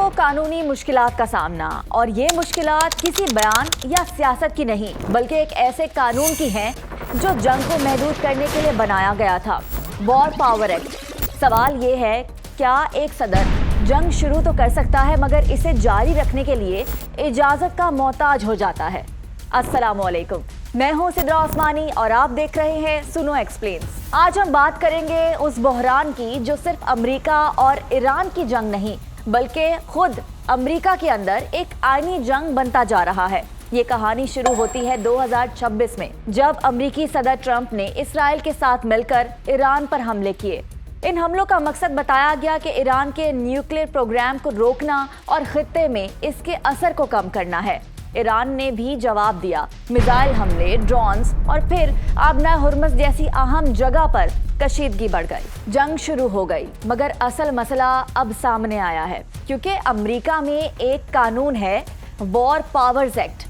کو कानूनी मुश्किलात का सामना, और ये मुश्किलात किसी बयान या सियासत की नहीं बल्कि एक ऐसे कानून की हैं जो जंग को महदूद करने के लिए बनाया गया था, वॉर पावर एक्ट। सवाल ये है, क्या एक सदर जंग शुरू तो कर सकता है मगर इसे जारी रखने के लिए इजाज़त का मोहताज हो जाता है? अस्सलामुअलैकुम, मैं हूँ सिद्रा उस्मानी और आप देख रहे हैं सुनो एक्सप्लेन्स। आज हम बात करेंगे उस बहरान की जो सिर्फ अमेरिका और ईरान की जंग नहीं बल्कि खुद अमेरिका के अंदर एक आईनी जंग बनता जा रहा है। ये कहानी शुरू होती है 2026 में, जब अमेरिकी सदर ट्रंप ने इसराइल के साथ मिलकर ईरान पर हमले किए। इन हमलों का मकसद बताया गया कि ईरान के न्यूक्लियर प्रोग्राम को रोकना और खित्ते में इसके असर को कम करना है। ईरान ने भी जवाब दिया, मिसाइल हमले, ड्रोन्स और फिर आबना हुर्मुज़ जैसी अहम जगह पर कशीदगी बढ़ गई। जंग शुरू हो गई, मगर असल मसला अब सामने आया है, क्योंकि अमेरिका में एक कानून है, वॉर पावर्स एक्ट।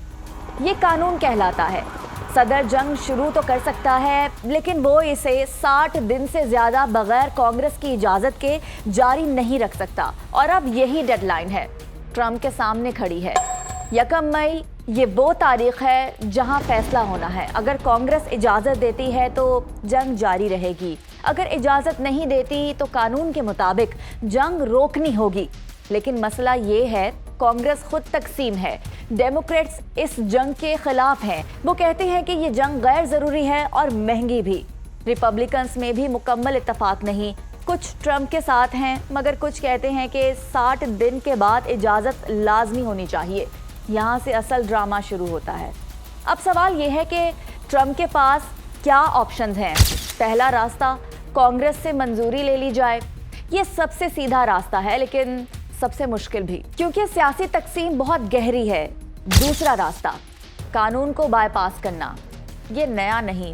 ये कानून कहलाता है सदर जंग शुरू तो कर सकता है, लेकिन वो इसे 60 दिन से ज़्यादा बगैर कांग्रेस की इजाज़त के जारी नहीं रख सकता। और अब यही डेडलाइन है, ट्रंप के सामने खड़ी है। 1 मई ये वो तारीख है जहां फैसला होना है। अगर कांग्रेस इजाज़त देती है तो जंग जारी रहेगी, अगर इजाज़त नहीं देती तो कानून के मुताबिक जंग रोकनी होगी। लेकिन मसला ये है, कांग्रेस खुद तकसीम है। डेमोक्रेट्स इस जंग के खिलाफ हैं। वो कहते हैं कि ये जंग गैर ज़रूरी है और महंगी भी। रिपब्लिकन्स में भी मुकम्मल इत्तफाक नहीं। कुछ ट्रंप के साथ हैं, मगर कुछ कहते हैं कि 60 दिन के बाद इजाज़त लाजमी होनी चाहिए। यहाँ से असल ड्रामा शुरू होता है। अब सवाल ये है कि ट्रंप के पास क्या ऑप्शंस हैं। पहला रास्ता, कांग्रेस से मंजूरी ले ली जाए। ये सबसे सीधा रास्ता है, लेकिन सबसे मुश्किल भी, क्योंकि सियासी तकसीम बहुत गहरी है। दूसरा रास्ता, कानून को बाईपास करना। ये नया नहीं,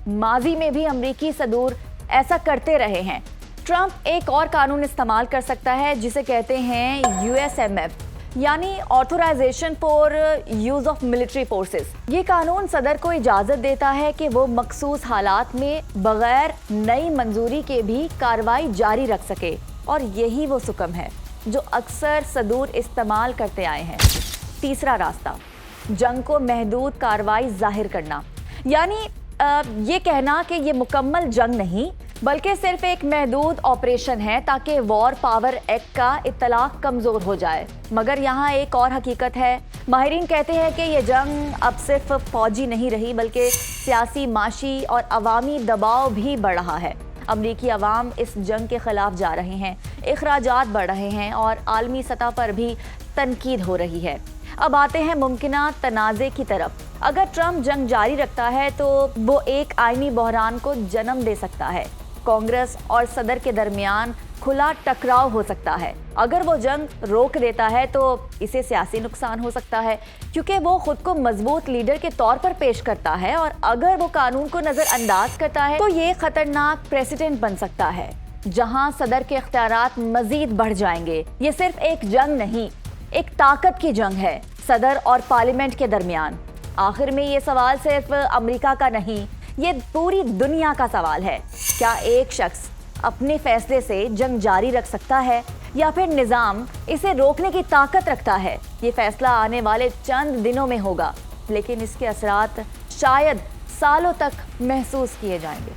माजी में भी अमरीकी सदूर ऐसा करते रहे हैं। ट्रंप एक और कानून इस्तेमाल कर सकता है जिसे कहते हैं USMF, यानी authorisation for use of military forces. ये कानून सदर को इजाज़त देता है कि वो मखसूस हालात में बगैर नई मंजूरी के भी कार्रवाई जारी रख सके। और यही वो सुकम है जो अक्सर सदूर इस्तेमाल करते आए हैं। तीसरा रास्ता, जंग को महदूद कार्रवाई जाहिर करना, यानी ये कहना कि ये मुकम्मल जंग नहीं बल्कि सिर्फ एक महदूद ऑपरेशन है ताकि वॉर पावर एक्ट का इत्तलाक कमज़ोर हो जाए। मगर यहाँ एक और हकीकत है। माहिरीन कहते हैं कि ये जंग अब सिर्फ फौजी नहीं रही बल्कि सियासी, माशी और अवामी दबाव भी बढ़ रहा है। अमरीकी अवाम इस जंग के ख़िलाफ़ जा रहे हैं, इखराजात बढ़ रहे हैं और आलमी सतह पर भी तनकीद हो रही है। अब आते हैं मुमकिना तनाज़े की तरफ। अगर ट्रंप जंग जारी रखता है तो वो एक आईनी बहरान को जन्म दे सकता है। कांग्रेस और सदर के दरमियान खुला टकराव हो सकता है। अगर वो जंग रोक देता है तो इसे सियासी नुकसान हो सकता है, क्योंकि वो खुद को मजबूत लीडर के तौर पर पेश करता है। और अगर वो कानून को नज़रअंदाज करता है तो ये खतरनाक प्रेसिडेंट बन सकता है, जहां सदर के इख्तियारात मजीद बढ़ जाएंगे। ये सिर्फ एक जंग नहीं, एक ताकत की जंग है सदर और पार्लियामेंट के दरमियान। आखिर में ये सवाल सिर्फ अमेरिका का नहीं, ये पूरी दुनिया का सवाल है। क्या एक शख्स अपने फैसले से जंग जारी रख सकता है या फिर निज़ाम इसे रोकने की ताकत रखता है? ये फैसला आने वाले चंद दिनों में होगा, लेकिन इसके असरात शायद सालों तक महसूस किए जाएंगे।